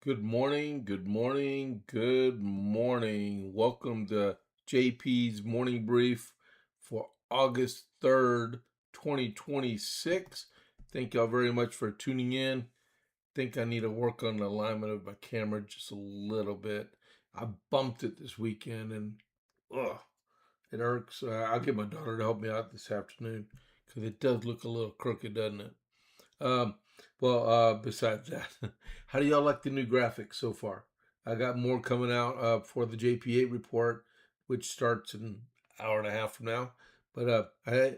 Good morning, good morning, good morning. Welcome to JP's morning brief for August 3rd, 2026. Thank y'all very much for tuning in. Think I need to work on the alignment of my camera just a little bit. I bumped it this weekend and ugh, it irks. I'll get my daughter to help me out this afternoon because it does look a little crooked, doesn't it? Um, besides that, how do y'all like the new graphics so far? I got more coming out for the JP8 report, which starts in an hour and a half from now. But I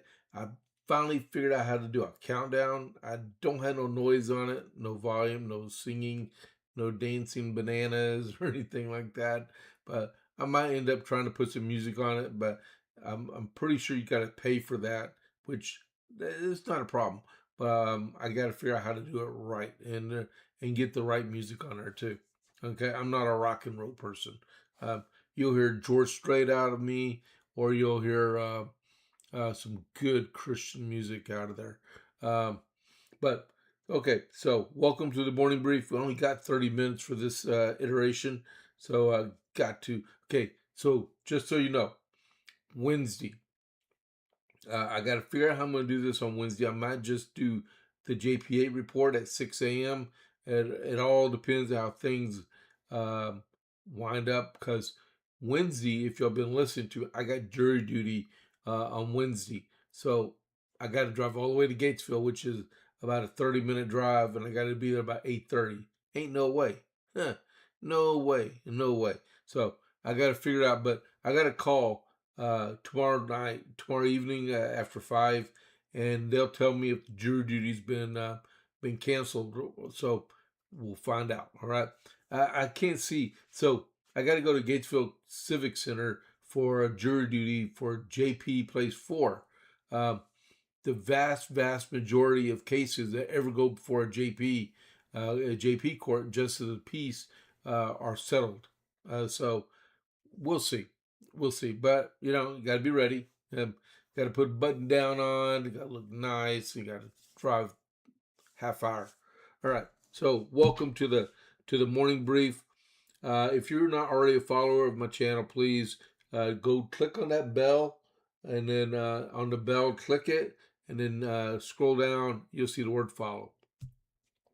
finally figured out how to do a countdown. I don't have no noise on it, no volume, no singing, no dancing bananas or anything like that. But I might end up trying to put some music on it, but I'm pretty sure you got to pay for that, which is not a problem. But I got to figure out how to do it right and get the right music on there too. Okay, I'm not a rock and roll person. Um, you'll hear George Strait out of me, or you'll hear some good Christian music out of there. Um, but okay, so welcome to the morning brief. We only got 30 minutes for this iteration, so got to. Okay, so just so you know, Wednesday. I got to figure out how I'm going to do this on Wednesday. I might just do the JP8 report at 6 a.m. It all depends how things um, wind up because Wednesday, if y'all been listening to it, I got jury duty on Wednesday. So I got to drive all the way to Gatesville, which is about a 30-minute drive, and I got to be there about 8:30. Ain't no way. Huh. No way. No way. So I got to figure it out, but I got to call tomorrow evening after 5, and they'll tell me if the jury duty's been canceled. So we'll find out. All right, I can't see. So I got to go to Gatesville Civic Center for a jury duty for JP Place 4. The vast majority of cases that ever go before a JP court, justice of the peace, are settled. So we'll see. We'll see. But you got to be ready. Got to put a button down on. You got to look nice. You got to drive half hour. All right. So welcome to the morning brief. If you're not already a follower of my channel, please go click on that bell, and then on the bell, click it, and then scroll down. You'll see the word follow.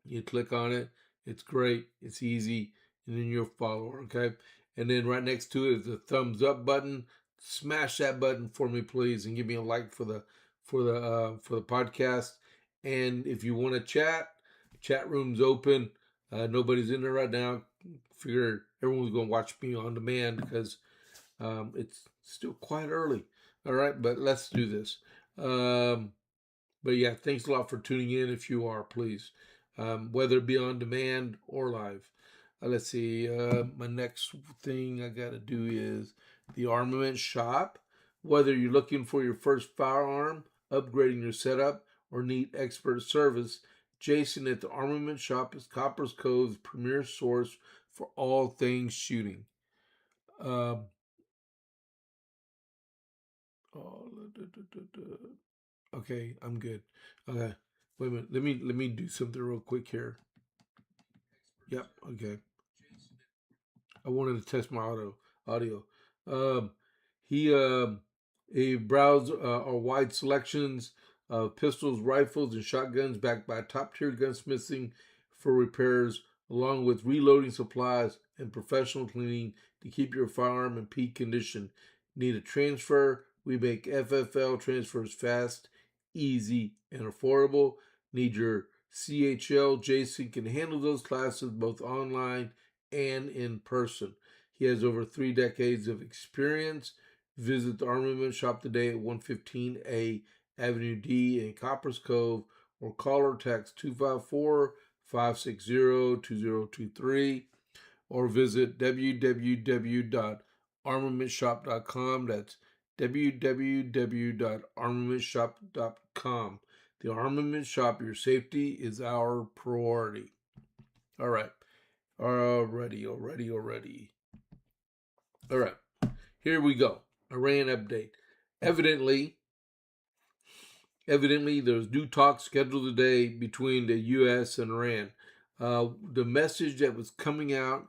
You click on it. It's great. It's easy. And then you're a follower, okay? And then right next to it is the thumbs up button. Smash that button for me, please, and give me a like for the podcast. And if you want to chat room's open. Nobody's in there right now. Figure everyone's going to watch me on demand because it's still quite early. All right, but let's do this. But yeah, thanks a lot for tuning in if you are, please. Whether it be on demand or live. Let's see. My next thing I got to do is the armament shop. Whether you're looking for your first firearm, upgrading your setup, or need expert service, Jason at the Armament Shop is Copper's Cove's premier source for all things shooting. Um, oh, okay, I'm good. Okay, wait a minute. Let me do something real quick here. Yep. Okay. I wanted to test my audio. Um, he he browsed our wide selections of pistols, rifles, and shotguns backed by top tier gunsmithing for repairs, along with reloading supplies and professional cleaning to keep your firearm in peak condition. Need a transfer? We make FFL transfers fast, easy, and affordable. Need your CHL? Jason can handle those classes both online and in person. He has over 3 decades of experience. Visit the Armament Shop today at 115A Avenue D in Coppers Cove, or call or text 254-560-2023, or visit www.armamentshop.com. That's www.armamentshop.com. The Armament Shop, your safety is our priority. All right. Already. All right, here we go. Iran update. Evidently, there's new talks scheduled today between the U.S. and Iran. The message that was coming out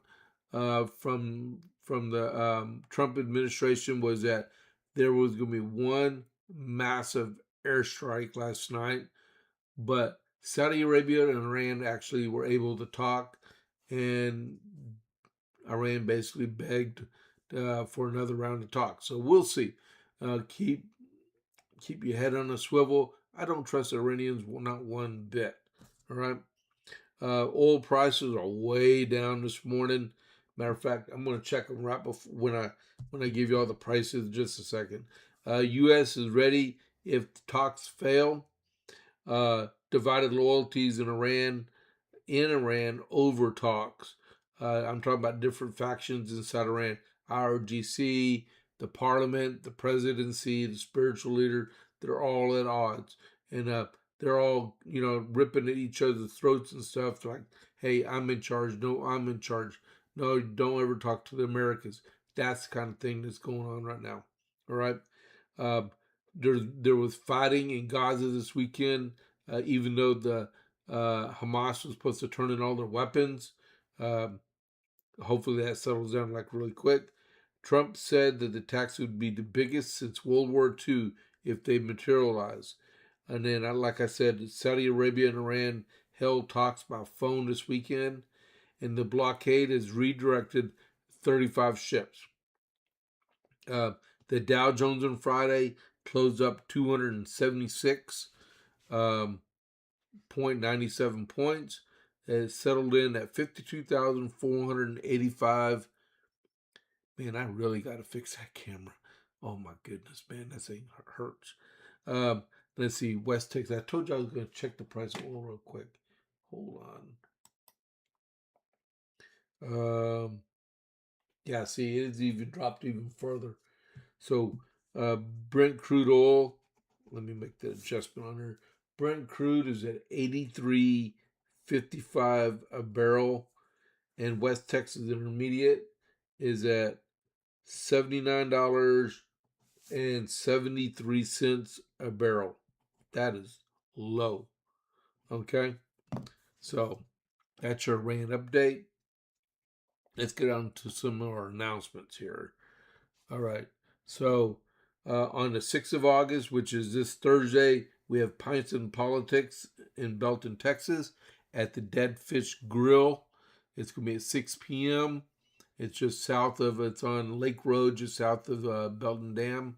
from the Trump administration was that there was going to be one massive airstrike last night, but Saudi Arabia and Iran actually were able to talk, and Iran basically begged for another round of talk. So we'll see. Keep your head on a swivel. I don't trust Iranians, not one bit. All right. Oil prices are way down this morning. Matter of fact, I'm going to check them right before when I give you all the prices in just a second. U.S. is ready if talks fail. Divided loyalties in Iran over talks. I'm talking about different factions inside Iran. IRGC, the parliament, the presidency, the spiritual leader, they're all at odds. And they're all, ripping at each other's throats and stuff. Like, hey, I'm in charge. No, I'm in charge. No, don't ever talk to the Americans. That's the kind of thing that's going on right now. All right. Uh, there was fighting in Gaza this weekend, even though the Hamas was supposed to turn in all their weapons. Hopefully that settles down like really quick. Trump said that the attacks would be the biggest since World War II if they materialize. And then, like I said, Saudi Arabia and Iran held talks by phone this weekend, and the blockade has redirected 35 ships. The Dow Jones on Friday closed up 276. 0.97 points. It settled in at 52,485. Man, I really got to fix that camera. Oh my goodness, man, that thing hurts. Let's see, West Texas. I told you I was going to check the price of oil real quick. Hold on. Yeah, see, it's even dropped even further. So, Brent crude oil. Let me make the adjustment on here. Brent crude is at 83.55 a barrel, and West Texas Intermediate is at $79.73 a barrel. That is low. Okay, so that's your rain update. Let's get on to some more announcements here. All right, so on the 6th of August, which is this Thursday, we have Pints and Politics in Belton, Texas at the Dead Fish Grill. It's going to be at 6 p.m. It's on Lake Road, just south of Belton Dam.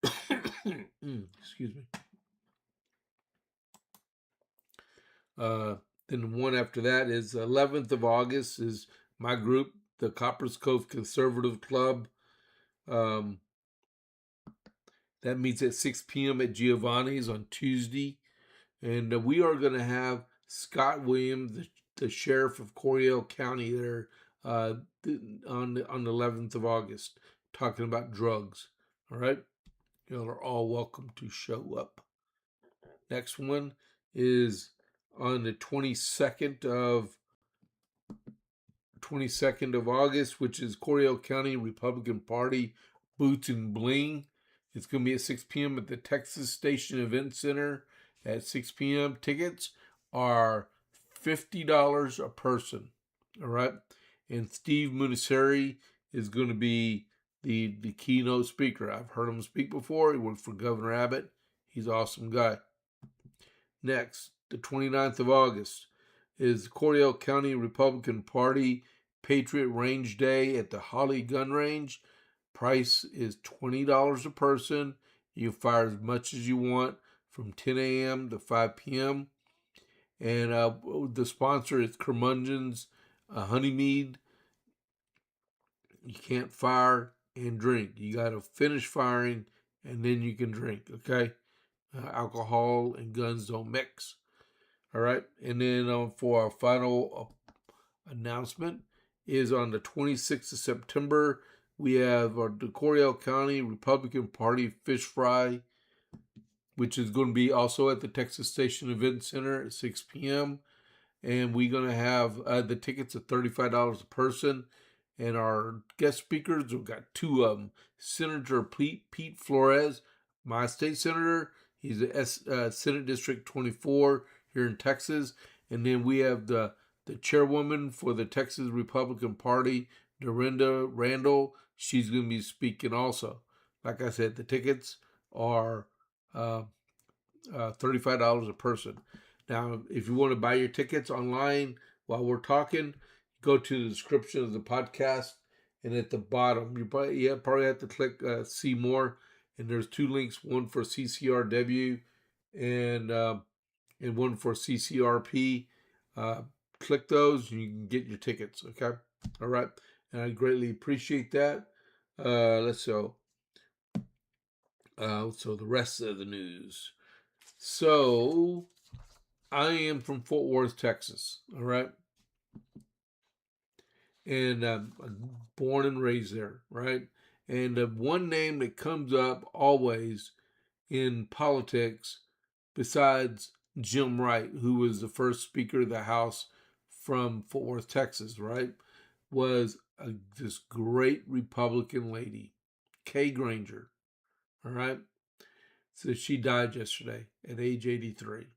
Excuse me. Then the one after that is 11th of August is my group, the Coppers Cove Conservative Club. That meets at 6 p.m. at Giovanni's on Tuesday. And we are going to have Scott Williams, the sheriff of Coryell County, there on the 11th of August, talking about drugs. All right? You are all welcome to show up. Next one is on the 22nd of August, which is Coryell County Republican Party Boots and Bling. It's going to be at 6 p.m. at the Texas Station Event Center at 6 p.m. Tickets are $50 a person. All right. And Steve Munisseri is going to be the keynote speaker. I've heard him speak before. He worked for Governor Abbott. He's an awesome guy. Next, the 29th of August is Coryell County Republican Party Patriot Range Day at the Holly Gun Range. Price is $20 a person. You can fire as much as you want from 10 a.m. to 5 p.m. And the sponsor is Curmudgeon's Honeymead. You can't fire and drink. You got to finish firing and then you can drink, okay? Alcohol and guns don't mix. All right. And then for our final announcement is on the 26th of September, we have the Coryell County Republican Party Fish Fry, which is going to be also at the Texas Station Event Center at 6 p.m. And we're going to have the tickets at $35 a person. And our guest speakers, we've got two of them. Senator Pete Flores, my state senator. He's a Senate District 24 here in Texas. And then we have the chairwoman for the Texas Republican Party, Dorinda Randall. She's going to be speaking also. Like I said, the tickets are uh, $35 a person. Now, if you want to buy your tickets online while we're talking, go to the description of the podcast, and at the bottom, you probably have to click see more, and there's two links, one for CCRW and one for CCRP. Uh, Click those, and you can get your tickets. Okay, all right, and I greatly appreciate that. Let's so the rest of the news. So I am from Fort Worth, Texas. All right, and I'm born and raised there. Right, and one name that comes up always in politics, besides Jim Wright, who was the first Speaker of the House from Fort Worth, Texas, right, was this great Republican lady, Kay Granger. All right, so she died yesterday at age 83.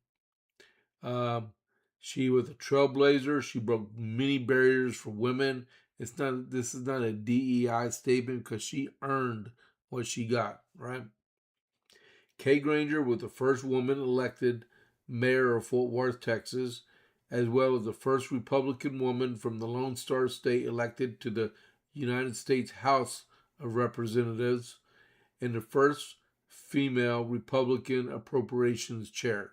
Um, she was a trailblazer. She broke many barriers for women. This is not a DEI statement because she earned what she got, right? Kay Granger was the first woman elected mayor of Fort Worth, Texas, as well as the first Republican woman from the Lone Star State elected to the United States House of Representatives, and the first female Republican appropriations chair.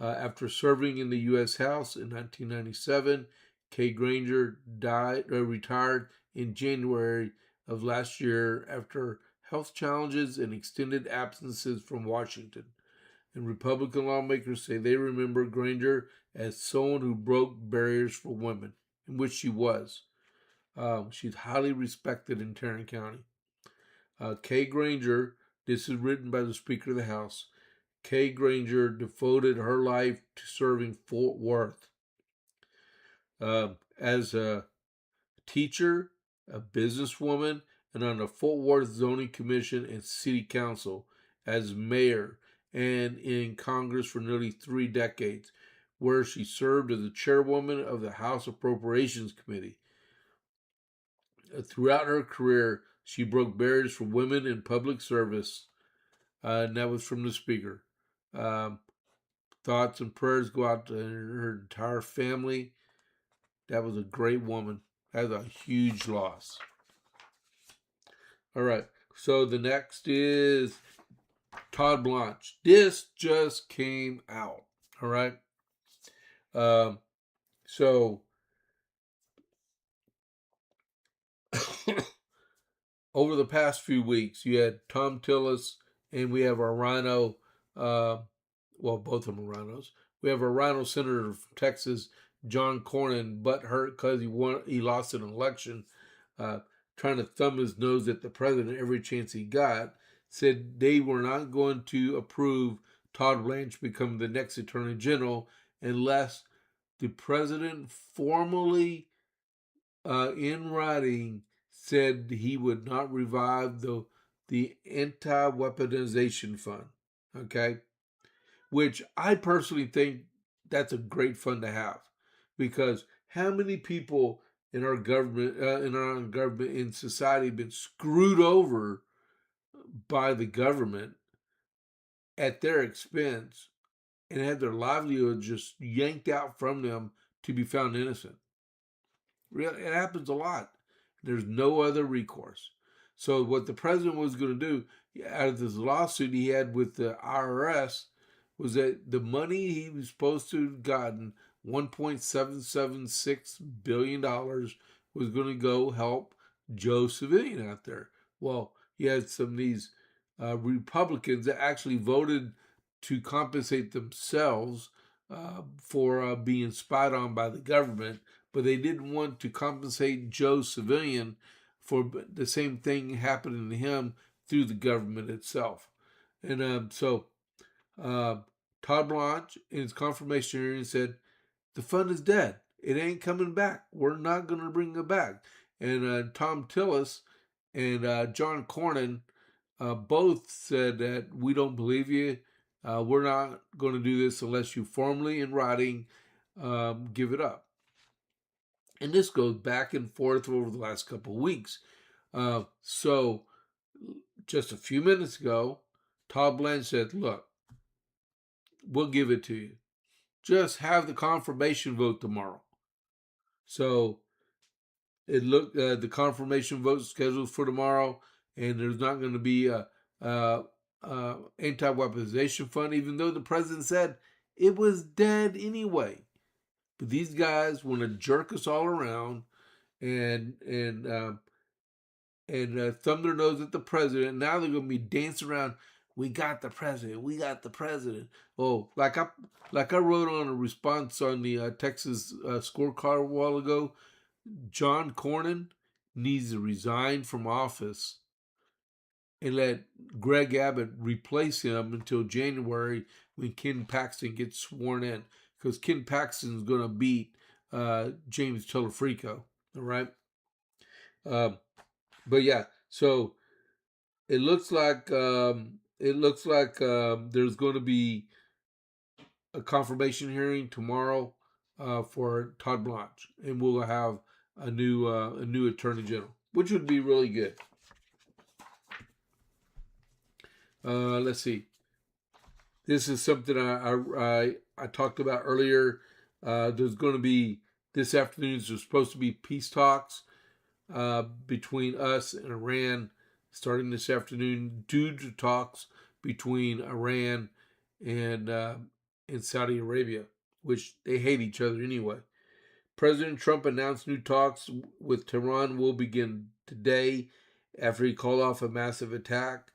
After serving in the U.S. House in 1997, Kay Granger retired in January of last year after health challenges and extended absences from Washington. And Republican lawmakers say they remember Granger as someone who broke barriers for women, in which she was. She's highly respected in Tarrant County. Kay Granger, this is written by the Speaker of the House. Kay Granger devoted her life to serving Fort Worth as a teacher, a businesswoman, and on the Fort Worth Zoning Commission and City Council, as mayor, and in Congress for nearly 3 decades, where she served as the chairwoman of the House Appropriations Committee. Throughout her career, she broke barriers for women in public service, and that was from the Speaker. Thoughts and prayers go out to her entire family. That was a great woman. That was a huge loss. All right. So the next is Todd Blanche. This just came out. All right. So over the past few weeks, you had Thom Tillis, and we have our rhino. Both of them are rhinos. We have our rhino senator from Texas, John Cornyn, butthurt because he lost an election, trying to thumb his nose at the president every chance he got. Said they were not going to approve Todd Blanche becoming the next attorney general unless the president formally, in writing, said he would not revive the anti-weaponization fund. Okay, which I personally think that's a great fund to have, because how many people in our government, in society, have been screwed over by the government at their expense and had their livelihood just yanked out from them to be found innocent. It happens a lot. There's no other recourse. So what the president was going to do out of this lawsuit he had with the IRS was that the money he was supposed to have gotten, $1.776 billion, was going to go help Joe Civilian out there. Well, he had some of these Republicans that actually voted to compensate themselves for being spied on by the government, but they didn't want to compensate Joe Civilian for the same thing happening to him through the government itself. And so Todd Blanche, in his confirmation hearing, said, the fund is dead. It ain't coming back. We're not going to bring it back. And Thom Tillis and John Cornyn both said that we don't believe you. we're not going to do this unless you formally in writing give it up. And this goes back and forth over the last couple of weeks. So just a few minutes ago, Todd Blanche said, look, we'll give it to you. Just have the confirmation vote tomorrow. So it looked the confirmation vote is scheduled for tomorrow, and there's not going to be a anti-weaponization fund, even though the president said it was dead anyway. But these guys want to jerk us all around and thumb their nose at the president. Now they're going to be dancing around. We got the president. We got the president. Oh, like I wrote on a response on the Texas scorecard a while ago. John Cornyn needs to resign from office and let Greg Abbott replace him until January when Ken Paxton gets sworn in, because Ken Paxton is going to beat James Telefrico. All right. But yeah, so it looks like there's going to be a confirmation hearing tomorrow for Todd Blanche, and we'll have a new attorney general, which would be really good. Let's see. This is something I talked about earlier. There's going to be this afternoon. There's supposed to be peace talks between us and Iran starting this afternoon, due to talks between Iran and Saudi Arabia, which they hate each other anyway. President Trump announced new talks with Tehran will begin today after he called off a massive attack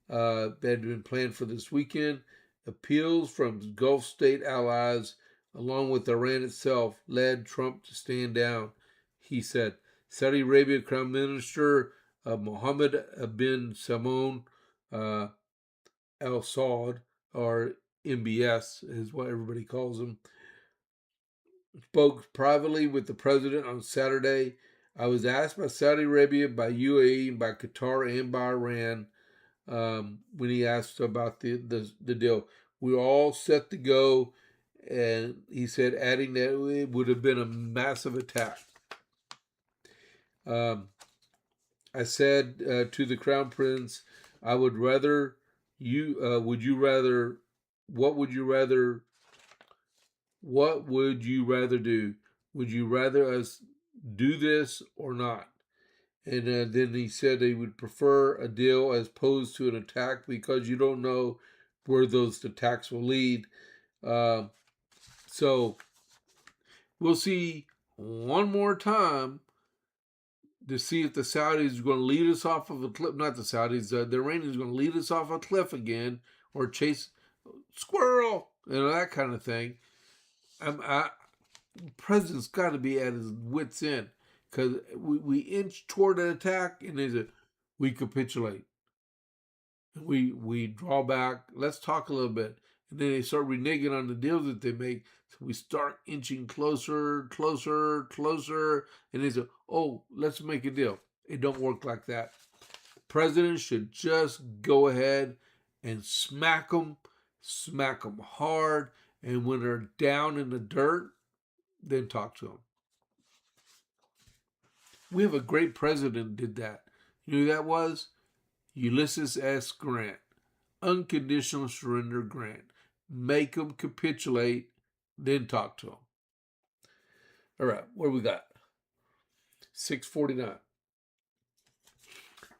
that had been planned for this weekend. Appeals from Gulf state allies, along with Iran itself, led Trump to stand down, he said. Saudi Arabia Crown Minister Mohammed bin Salman Al Saud, or MBS is what everybody calls him, spoke privately with the president on Saturday. I was asked by Saudi Arabia, by UAE, by Qatar, and by Iran when he asked about the deal. We were all set to go, and he said, adding that it would have been a massive attack. I said to the Crown Prince, I would rather you. What would you rather do? Would you rather us do this or not? And then he said he would prefer a deal as opposed to an attack, because you don't know where those attacks will lead. So we'll see one more time to see if the Saudis are going to lead us off of a cliff. Not the Saudis, the Iranians are going to lead us off a cliff again, or chase squirrel, that kind of thing. The president's got to be at his wit's end, because we inch toward an attack, and we capitulate. We draw back. Let's talk a little bit. And then they start reneging on the deals that they make. So we start inching closer. And they say, oh, let's make a deal. It don't work like that. The president should just go ahead and smack them hard. And when they're down in the dirt, then talk to them. We have a great president did that. You know who that was? Ulysses S. Grant. Unconditional surrender grant. Make them capitulate, then talk to them. All right, what do we got? 6:49.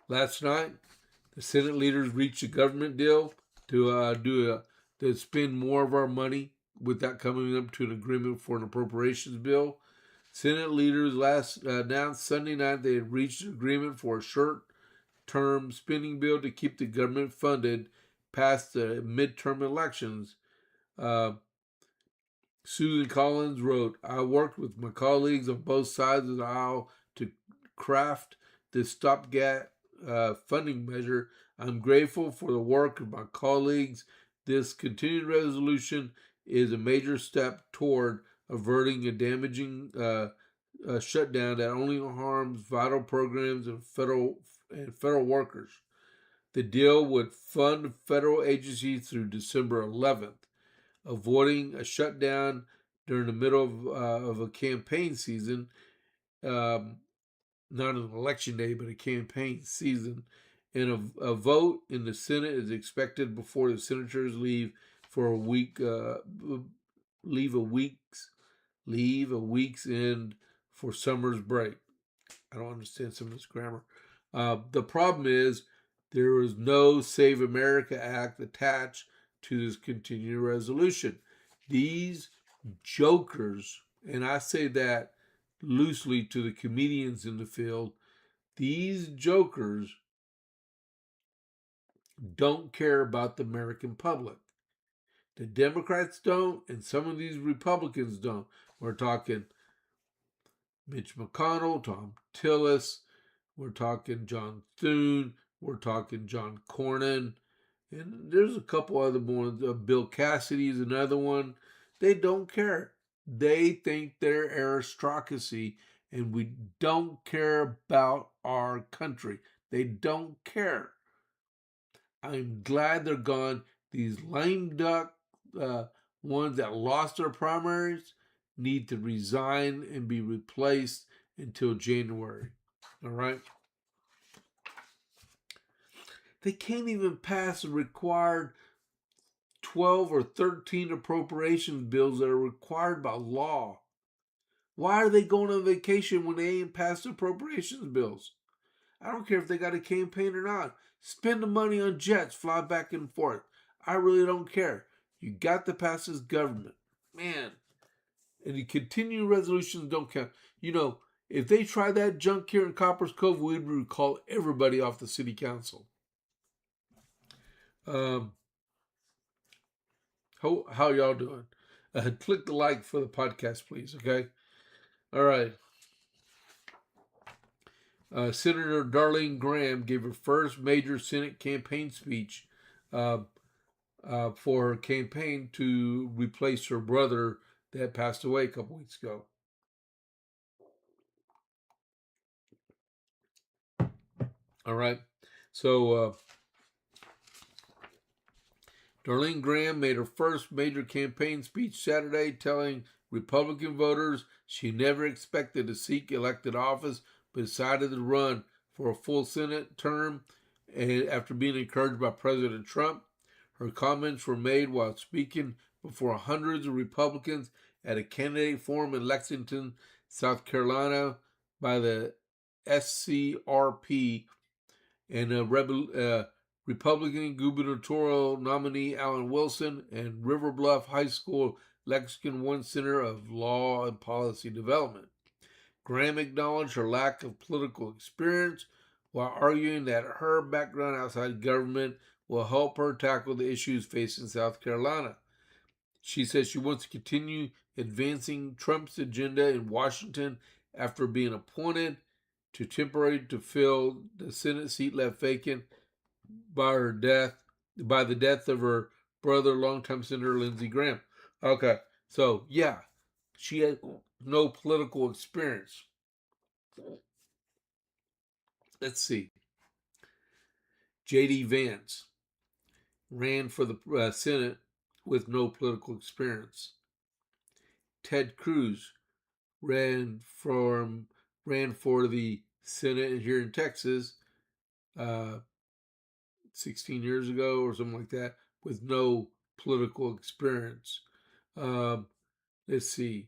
Last night, the Senate leaders reached a government deal to spend more of our money without coming up to an agreement for an appropriations bill. Senate leaders announced Sunday night they had reached an agreement for a short-term spending bill to keep the government funded past the midterm elections. Susan Collins wrote, I worked with my colleagues on both sides of the aisle to craft this stopgap funding measure. I'm grateful for the work of my colleagues. This continued resolution is a major step toward averting a damaging shutdown that only harms vital programs and federal workers. The deal would fund federal agencies through December 11th, avoiding a shutdown during the middle of a campaign season, not an election day, but a campaign season. And a vote in the Senate is expected before the senators leave for a week, leave a week's end for summer's break. I don't understand some of this grammar. The problem is there is no Save America Act attached to this continuing resolution. These jokers, and I say that loosely to the comedians in the field, these jokers don't care about the American public. The Democrats don't, and some of these Republicans don't. We're talking Mitch McConnell, Tom Tillis, we're talking John Thune, we're talking John Cornyn, and there's a couple other ones. Bill Cassidy is another one. They don't care. They think they're aristocracy, and we don't care about our country. They don't care. I'm glad they're gone. These lame duck ones that lost their primaries need to resign and be replaced until January. All right? They can't even pass the required 12 or 13 appropriations bills that are required by law. Why are they going on vacation when they ain't passed the appropriations bills? I don't care if they got a campaign or not. Spend the money on jets, fly back and forth. I really don't care. You got to pass this government. Man. And the continuing resolutions don't count. You know, if they try that junk here in Copper's Cove, we'd recall everybody off the city council. How y'all doing? Click the like for the podcast, please, okay? All right. Senator Darlene Graham gave her first major Senate campaign speech for her campaign to replace her brother that passed away a couple weeks ago. All right. So Darlene Graham made her first major campaign speech Saturday, telling Republican voters she never expected to seek elected office, but decided to run for a full Senate term after being encouraged by President Trump. Her comments were made while speaking before hundreds of Republicans at a candidate forum in Lexington, South Carolina, by the SCRP and Republican gubernatorial nominee Alan Wilson and River Bluff High School Lexington I Center of Law and Policy Development. Graham acknowledged her lack of political experience while arguing that her background outside government will help her tackle the issues facing South Carolina. She says she wants to continue advancing Trump's agenda in Washington after being appointed temporarily to fill the Senate seat left vacant by the death of her brother, longtime Senator Lindsey Graham. Okay, so yeah, she had no political experience. Let's see. J.D. Vance ran for the Senate with no political experience. Ted Cruz ran for the Senate here in Texas 16 years ago or something like that with no political experience. Let's see.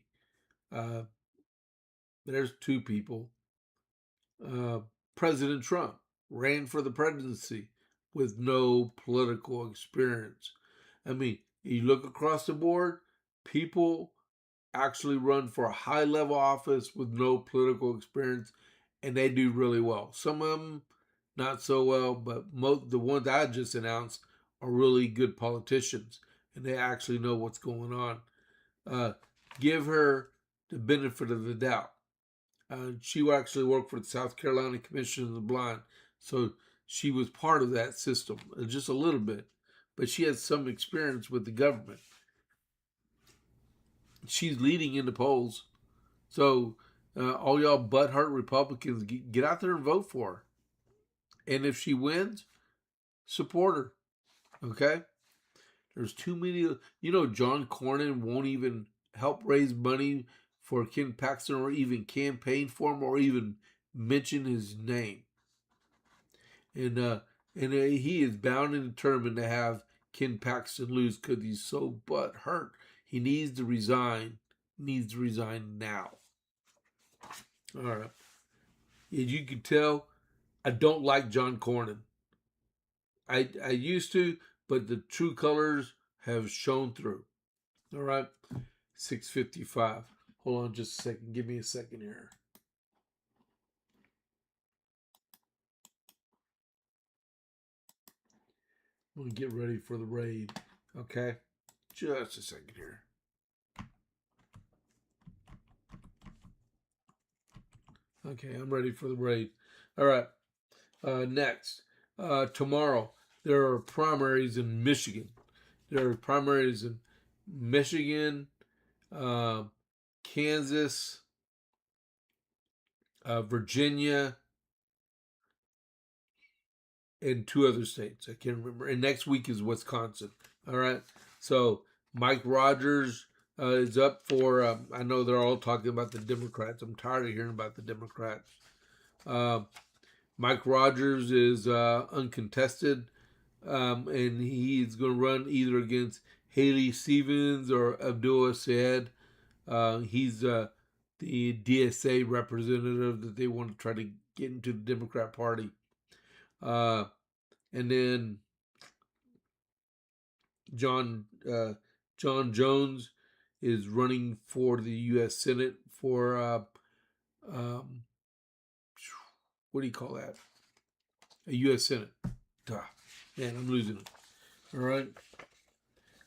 There's two people. President Trump ran for the presidency with no political experience. I mean, you look across the board, people actually run for a high-level office with no political experience, and they do really well. Some of them not so well, but the ones I just announced are really good politicians, and they actually know what's going on. Give her the benefit of the doubt. She actually worked for the South Carolina Commission of the Blind, so she was part of that system, just a little bit, but she has some experience with the government. She's leading in the polls, so all y'all butthurt Republicans, get out there and vote for her. And if she wins, supporter. Okay? There's too many. John Cornyn won't even help raise money for Ken Paxton or even campaign for him or even mention his name. And he is bound and determined to have Ken Paxton lose because he's so butthurt. He needs to resign. Needs to resign now. All right. As you can tell, I don't like John Cornyn. I used to, but the true colors have shown through. All right. 6:55. Hold on just a second. Give me a second here. I'm going to get ready for the raid. Okay? Just a second here. Okay, I'm ready for the raid. All right. Next. Tomorrow, there are primaries in Michigan. There are primaries in Michigan, Kansas, Virginia, and 2 other states. I can't remember. And next week is Wisconsin. All right. So Mike Rogers is up for. I know they're all talking about the Democrats. I'm tired of hearing about the Democrats. Mike Rogers is uncontested, and he's going to run either against Haley Stevens or Abdul Sayed. He's the DSA representative that they want to try to get into the Democrat Party. And then John Jones is running for the U.S. Senate for what do you call that? A U.S. Senate. Man, I'm losing it. All right,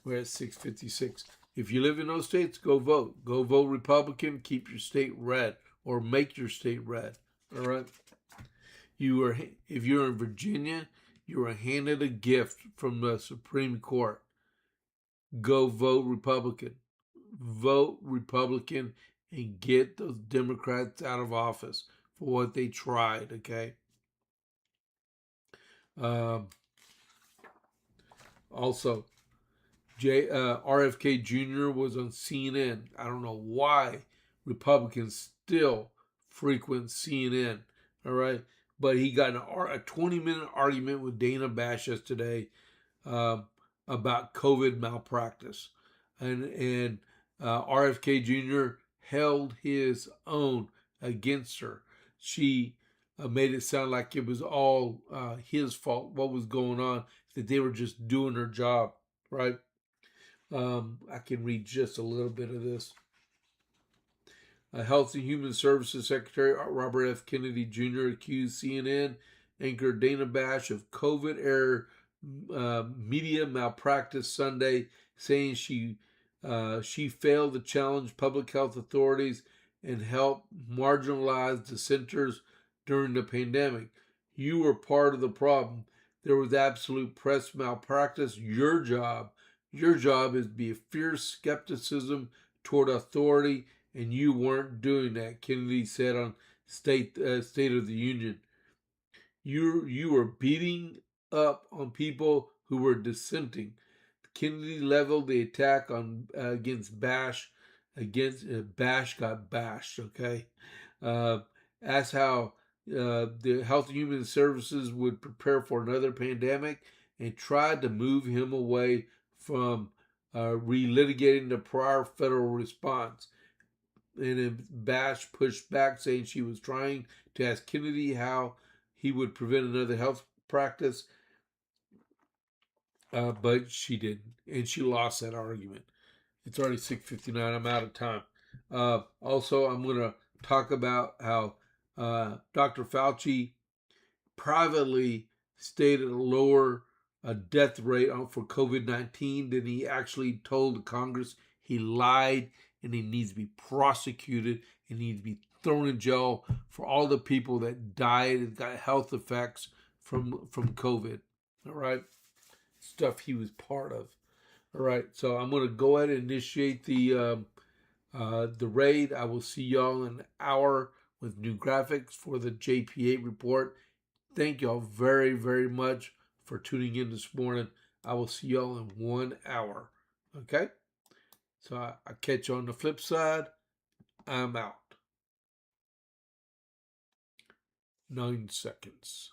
we're at 6:56. If you live in those states, go vote. Go vote Republican. Keep your state red, or make your state red. All right. If you're in Virginia, you are handed a gift from the Supreme Court. Go vote Republican. Vote Republican and get those Democrats out of office for what they tried, okay? Also, RFK Jr. was on CNN. I don't know why Republicans still frequent CNN, all right? But he got a 20-minute argument with Dana Bash yesterday about COVID malpractice. And RFK Jr. held his own against her. She made it sound like it was all his fault, what was going on, that they were just doing their job, right? I can read just a little bit of this. Health and Human Services Secretary Robert F. Kennedy Jr. accused CNN anchor Dana Bash of COVID-era media malpractice Sunday, saying she failed to challenge public health authorities and help marginalized dissenters during the pandemic. You were part of the problem. There was absolute press malpractice. Your job is to be a fierce skepticism toward authority, and you weren't doing that, Kennedy said on State of the Union. You were beating up on people who were dissenting. Kennedy leveled the attack on against Bash. Bash got bashed. Okay, asked how the Health and Human Services would prepare for another pandemic, and tried to move him away from relitigating the prior federal response. And then Bash pushed back, saying she was trying to ask Kennedy how he would prevent another health practice, but she didn't, and she lost that argument. It's already 6:59. I'm out of time. Also, I'm going to talk about how Dr. Fauci privately stated a lower death rate for COVID-19 than he actually told the Congress. He lied, and he needs to be prosecuted and needs to be thrown in jail for all the people that died and got health effects from COVID. All right, stuff he was part of. All right, so I'm going to go ahead and initiate the raid. I will see y'all in an hour with new graphics for the JP8 report. Thank y'all very, very much for tuning in this morning. I will see y'all in 1 hour. Okay? So I catch you on the flip side. I'm out. 9 seconds.